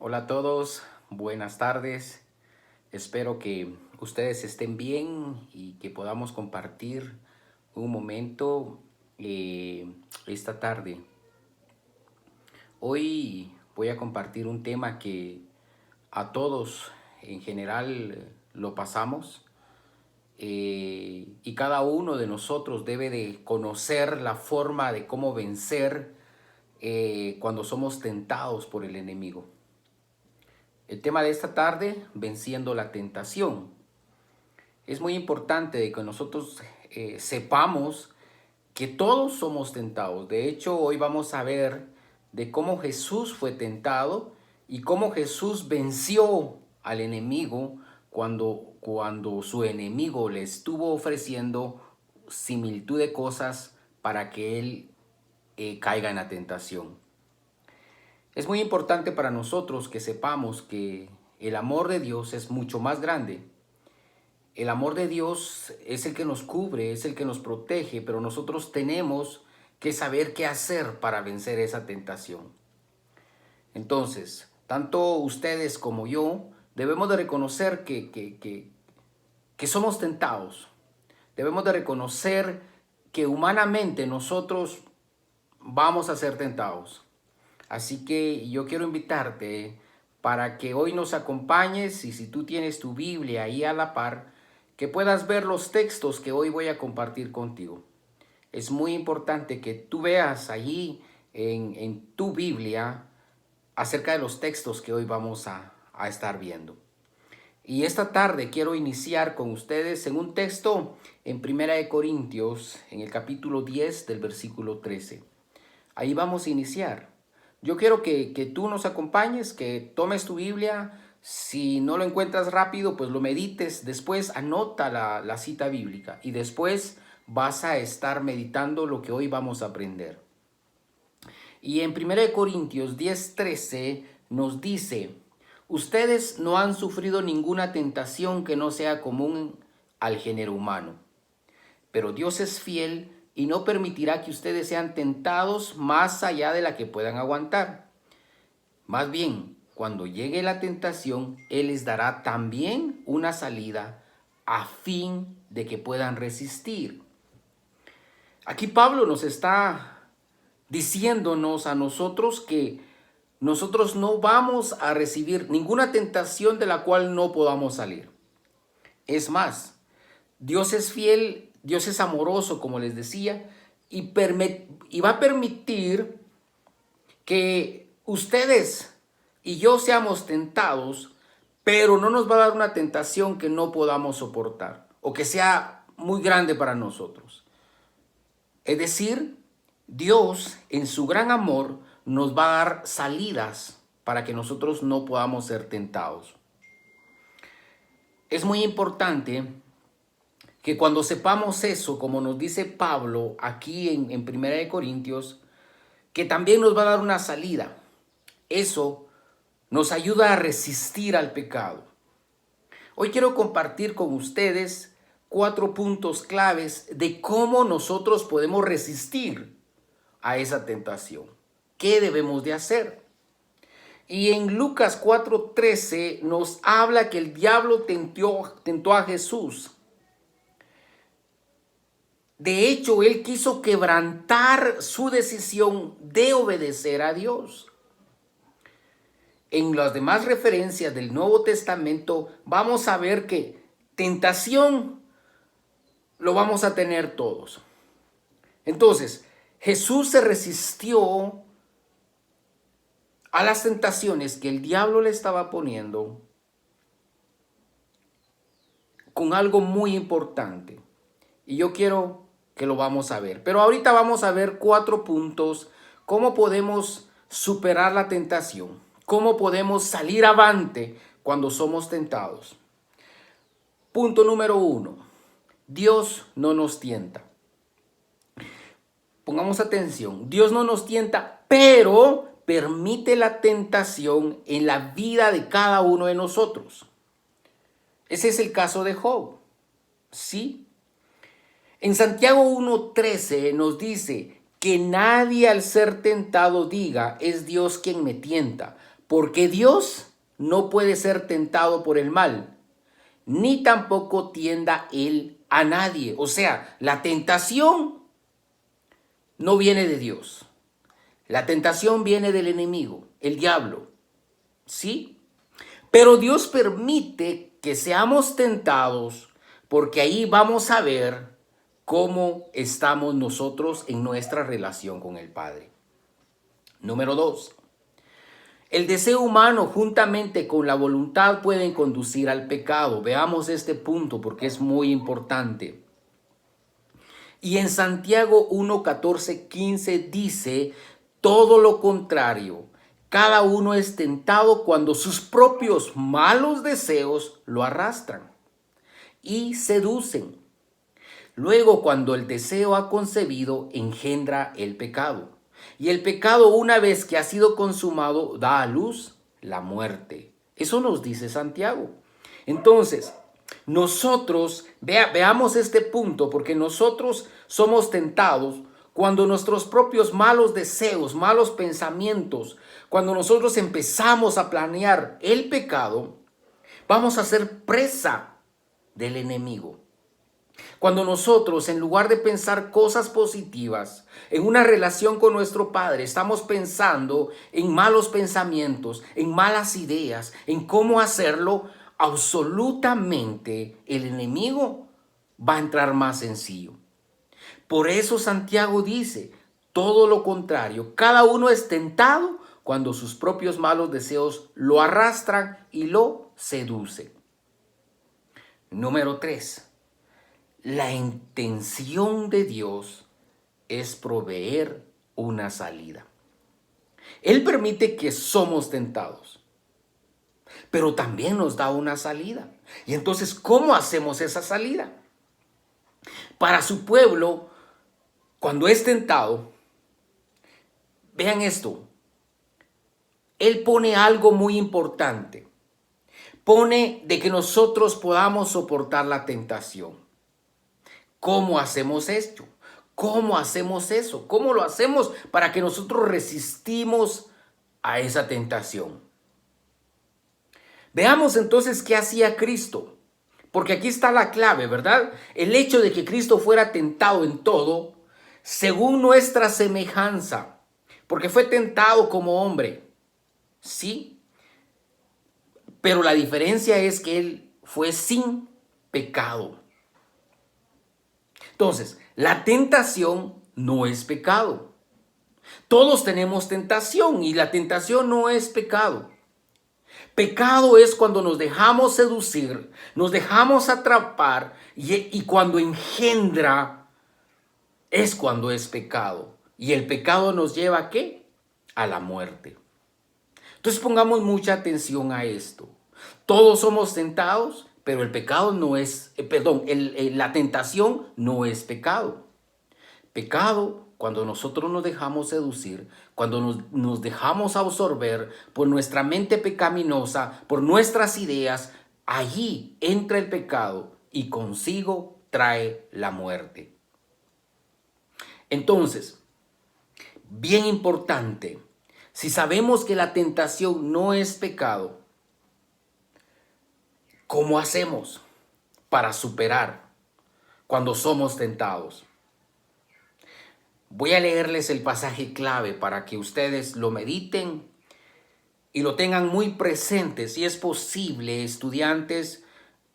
Hola a todos, buenas tardes. Espero que ustedes estén bien y que podamos compartir un momento esta tarde. Hoy voy a compartir un tema que a todos en general lo pasamos y cada uno de nosotros debe de conocer la forma de cómo vencer cuando somos tentados por el enemigo. El tema de esta tarde, venciendo la tentación. Es muy importante de que nosotros sepamos que todos somos tentados. De hecho, hoy vamos a ver de cómo Jesús fue tentado y cómo Jesús venció al enemigo cuando su enemigo le estuvo ofreciendo similitud de cosas para que él caiga en la tentación. Es muy importante para nosotros que sepamos que el amor de Dios es mucho más grande. El amor de Dios es el que nos cubre, es el que nos protege, pero nosotros tenemos que saber qué hacer para vencer esa tentación. Entonces, tanto ustedes como yo debemos de reconocer que somos tentados. Debemos de reconocer que humanamente nosotros vamos a ser tentados. Así que yo quiero invitarte para que hoy nos acompañes y si tú tienes tu Biblia ahí a la par, que puedas ver los textos que hoy voy a compartir contigo. Es muy importante que tú veas allí en tu Biblia acerca de los textos que hoy vamos a estar viendo. Y esta tarde quiero iniciar con ustedes en un texto en Primera de Corintios, en el capítulo 10 del versículo 13. Ahí vamos a iniciar. Yo quiero que tú nos acompañes, que tomes tu Biblia. Si no lo encuentras rápido, pues lo medites. Después anota la cita bíblica y después vas a estar meditando lo que hoy vamos a aprender. Y en 1 Corintios 10:13 nos dice, ustedes no han sufrido ninguna tentación que no sea común al género humano, pero Dios es fiel y no permitirá que ustedes sean tentados más allá de la que puedan aguantar. Más bien, cuando llegue la tentación, Él les dará también una salida a fin de que puedan resistir. Aquí Pablo nos está diciéndonos a nosotros que nosotros no vamos a recibir ninguna tentación de la cual no podamos salir. Es más, Dios es fiel, Dios es amoroso, como les decía, y va a permitir que ustedes y yo seamos tentados, pero no nos va a dar una tentación que no podamos soportar o que sea muy grande para nosotros. Es decir, Dios en su gran amor nos va a dar salidas para que nosotros no podamos ser tentados. Es muy importante que cuando sepamos eso, como nos dice Pablo aquí en Primera de Corintios, que también nos va a dar una salida. Eso nos ayuda a resistir al pecado. Hoy quiero compartir con ustedes 4 puntos claves de cómo nosotros podemos resistir a esa tentación. ¿Qué debemos de hacer? Y en Lucas 4:13 nos habla que el diablo tentó a Jesús. De hecho, él quiso quebrantar su decisión de obedecer a Dios. En las demás referencias del Nuevo Testamento vamos a ver que tentación lo vamos a tener todos. Entonces, Jesús se resistió a las tentaciones que el diablo le estaba poniendo con algo muy importante. Y yo quiero que lo vamos a ver. Pero ahorita vamos a ver 4 puntos, cómo podemos superar la tentación, cómo podemos salir avante cuando somos tentados. Punto número 1. Dios no nos tienta. Pongamos atención, Dios no nos tienta, pero permite la tentación en la vida de cada uno de nosotros. Ese es el caso de Job. ¿Sí? En Santiago 1:13 nos dice que nadie al ser tentado diga, es Dios quien me tienta, Porque Dios no puede ser tentado por el mal, ni tampoco tienda él a nadie. O sea, la tentación no viene de Dios. La tentación viene del enemigo, el diablo. ¿Sí? Pero Dios permite que seamos tentados porque ahí vamos a ver cómo estamos nosotros en nuestra relación con el Padre. Número 2. El deseo humano juntamente con la voluntad pueden conducir al pecado. Veamos este punto porque es muy importante. Y en Santiago 1, 14, 15 dice todo lo contrario. Cada uno es tentado cuando sus propios malos deseos lo arrastran y seducen. Luego, cuando el deseo ha concebido, engendra el pecado. Y el pecado, una vez que ha sido consumado, da a luz la muerte. Eso nos dice Santiago. Entonces, nosotros, veamos este punto, porque nosotros somos tentados cuando nuestros propios malos deseos, malos pensamientos, cuando nosotros empezamos a planear el pecado, vamos a ser presa del enemigo. Cuando nosotros, en lugar de pensar cosas positivas en una relación con nuestro Padre, estamos pensando en malos pensamientos, en malas ideas, en cómo hacerlo, absolutamente el enemigo va a entrar más sencillo. Por eso Santiago dice, todo lo contrario, cada uno es tentado cuando sus propios malos deseos lo arrastran y lo seducen. Número 3. La intención de Dios es proveer una salida. Él permite que somos tentados, pero también nos da una salida. Y entonces, ¿cómo hacemos esa salida? Para su pueblo, cuando es tentado, vean esto, Él pone algo muy importante. Pone de que nosotros podamos soportar la tentación. ¿Cómo hacemos esto? ¿Cómo hacemos eso? ¿Cómo lo hacemos para que nosotros resistimos a esa tentación? Veamos entonces qué hacía Cristo. Porque aquí está la clave, ¿verdad? El hecho de que Cristo fuera tentado en todo, según nuestra semejanza. Porque fue tentado como hombre. Sí. Pero la diferencia es que Él fue sin pecado. Entonces, la tentación no es pecado. Todos tenemos tentación y la tentación no es pecado. Pecado es cuando nos dejamos seducir, nos dejamos atrapar y cuando engendra es cuando es pecado. Y el pecado nos lleva ¿a qué? A la muerte. Entonces pongamos mucha atención a esto. Todos somos tentados, pero el pecado no es, la tentación no es pecado. Pecado cuando nosotros nos dejamos seducir, cuando nos dejamos absorber por nuestra mente pecaminosa, por nuestras ideas, allí entra el pecado y consigo trae la muerte. Entonces, bien importante, si sabemos que la tentación no es pecado, ¿cómo hacemos para superar cuando somos tentados? Voy a leerles el pasaje clave para que ustedes lo mediten y lo tengan muy presente. Si es posible, estudiantes,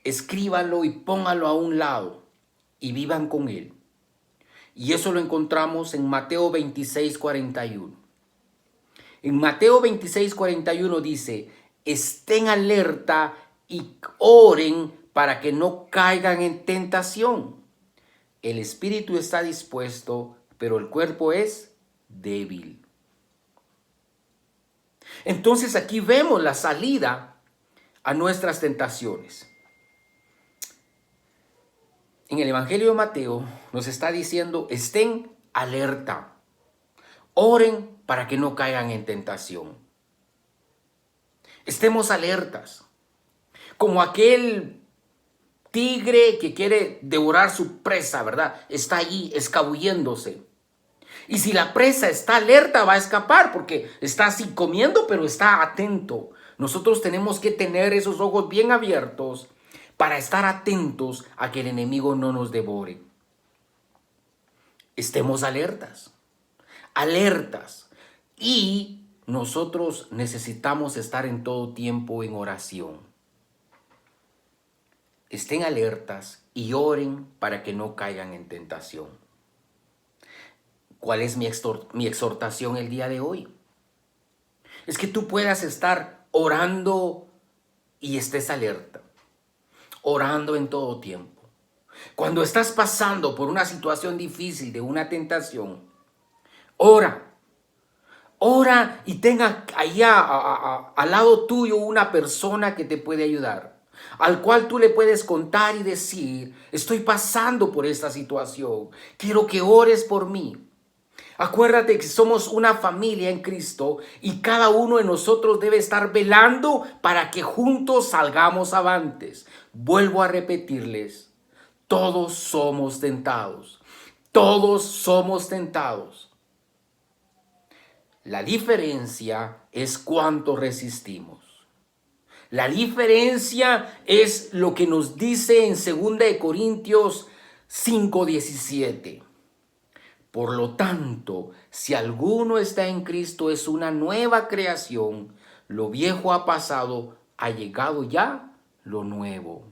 escríbanlo y pónganlo a un lado y vivan con él. Y eso lo encontramos en Mateo 26, 41. En Mateo 26, 41 dice, estén alerta y oren para que no caigan en tentación. El espíritu está dispuesto, pero el cuerpo es débil. Entonces aquí vemos la salida a nuestras tentaciones. En el Evangelio de Mateo nos está diciendo, estén alerta, oren para que no caigan en tentación. Estemos alertas, como aquel tigre que quiere devorar su presa, ¿verdad? Está allí escabulléndose. Y si la presa está alerta, va a escapar porque está así comiendo, pero está atento. Nosotros tenemos que tener esos ojos bien abiertos para estar atentos a que el enemigo no nos devore. Estemos alertas, alertas. Y nosotros necesitamos estar en todo tiempo en oración. Estén alertas y oren para que no caigan en tentación. ¿Cuál es mi exhortación el día de hoy? Es que tú puedas estar orando y estés alerta, orando en todo tiempo. Cuando estás pasando por una situación difícil de una tentación, ora. Ora y tenga allá al lado tuyo una persona que te puede ayudar, al cual tú le puedes contar y decir, estoy pasando por esta situación, quiero que ores por mí. Acuérdate que somos una familia en Cristo y cada uno de nosotros debe estar velando para que juntos salgamos avantes. Vuelvo a repetirles, todos somos tentados, todos somos tentados. La diferencia es cuánto resistimos. La diferencia es lo que nos dice en 2 Corintios 5:17. Por lo tanto, si alguno está en Cristo, es una nueva creación. Lo viejo ha pasado, ha llegado ya lo nuevo.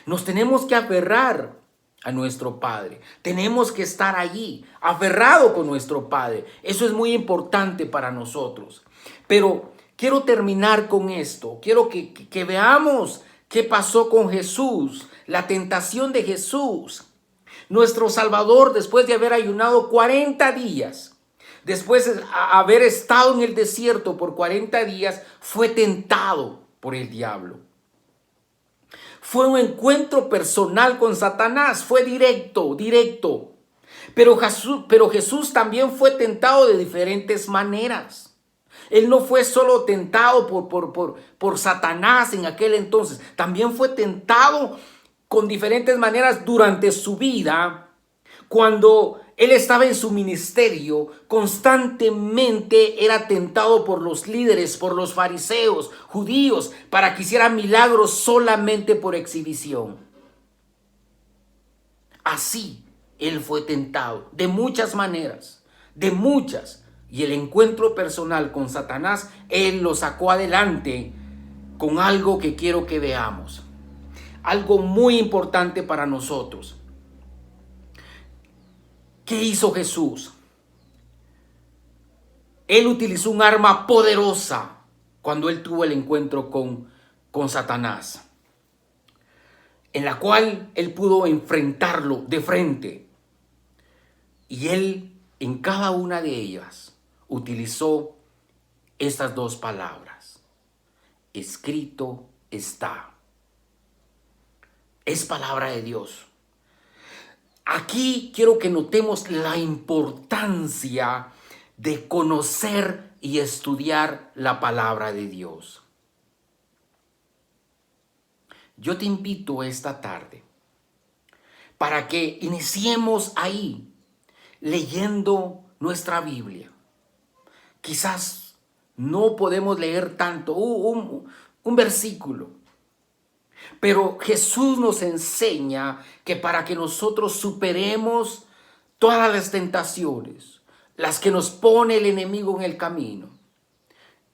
Nos tenemos que aferrar a nuestro Padre. Tenemos que estar allí, aferrado con nuestro Padre. Eso es muy importante para nosotros. Pero quiero terminar con esto. Quiero que veamos qué pasó con Jesús, la tentación de Jesús. Nuestro Salvador, después de haber ayunado 40 días, después de haber estado en el desierto por 40 días, fue tentado por el diablo. Fue un encuentro personal con Satanás, fue directo. Pero Jesús también fue tentado de diferentes maneras. Él no fue solo tentado por Satanás en aquel entonces, también fue tentado con diferentes maneras durante su vida. Cuando él estaba en su ministerio, constantemente era tentado por los líderes, por los fariseos, judíos, para que hicieran milagros solamente por exhibición. Así él fue tentado de muchas maneras, de muchas. Y el encuentro personal con Satanás, él lo sacó adelante con algo que quiero que veamos. Algo muy importante para nosotros. ¿Qué hizo Jesús? Él utilizó un arma poderosa cuando él tuvo el encuentro con Satanás, en la cual él pudo enfrentarlo de frente. Y él en cada una de ellas utilizó estas dos palabras: escrito está. Es palabra de Dios. Aquí quiero que notemos la importancia de conocer y estudiar la palabra de Dios. Yo te invito esta tarde para que iniciemos ahí leyendo nuestra Biblia. Quizás no podemos leer tanto, un versículo. Pero Jesús nos enseña que para que nosotros superemos todas las tentaciones, las que nos pone el enemigo en el camino,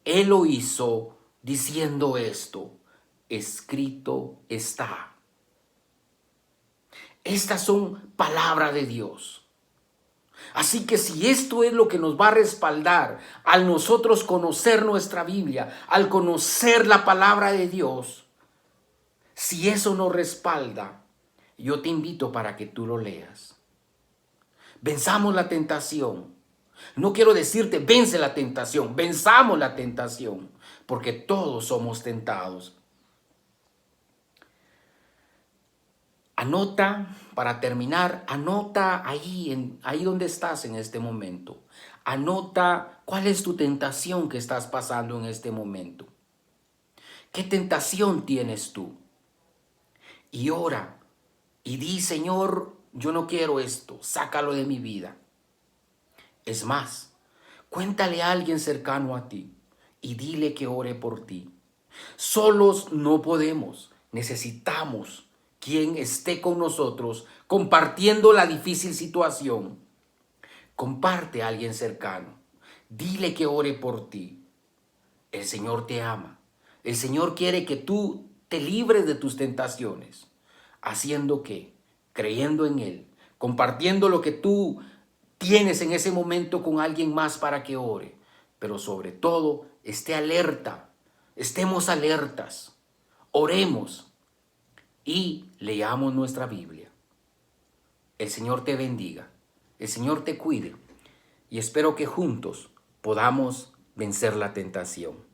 Él lo hizo diciendo esto: escrito está. Estas son palabras de Dios. Así que si esto es lo que nos va a respaldar al nosotros conocer nuestra Biblia, al conocer la palabra de Dios, si eso nos respalda, yo te invito para que tú lo leas. Venzamos la tentación. No quiero decirte vence la tentación, venzamos la tentación, porque todos somos tentados. Anota, para terminar, anota ahí donde estás en este momento. Anota cuál es tu tentación que estás pasando en este momento. ¿Qué tentación tienes tú? Y ora y di: Señor, yo no quiero esto, sácalo de mi vida. Es más, cuéntale a alguien cercano a ti y dile que ore por ti. Solos no podemos. Necesitamos quien esté con nosotros compartiendo la difícil situación. Comparte a alguien cercano. Dile que ore por ti. El Señor te ama. El Señor quiere que tú te libres de tus tentaciones. ¿Haciendo qué? Creyendo en Él. Compartiendo lo que tú tienes en ese momento con alguien más para que ore. Pero sobre todo, esté alerta. Estemos alertas. Oremos y leamos nuestra Biblia. El Señor te bendiga. El Señor te cuide. Y espero que juntos podamos vencer la tentación.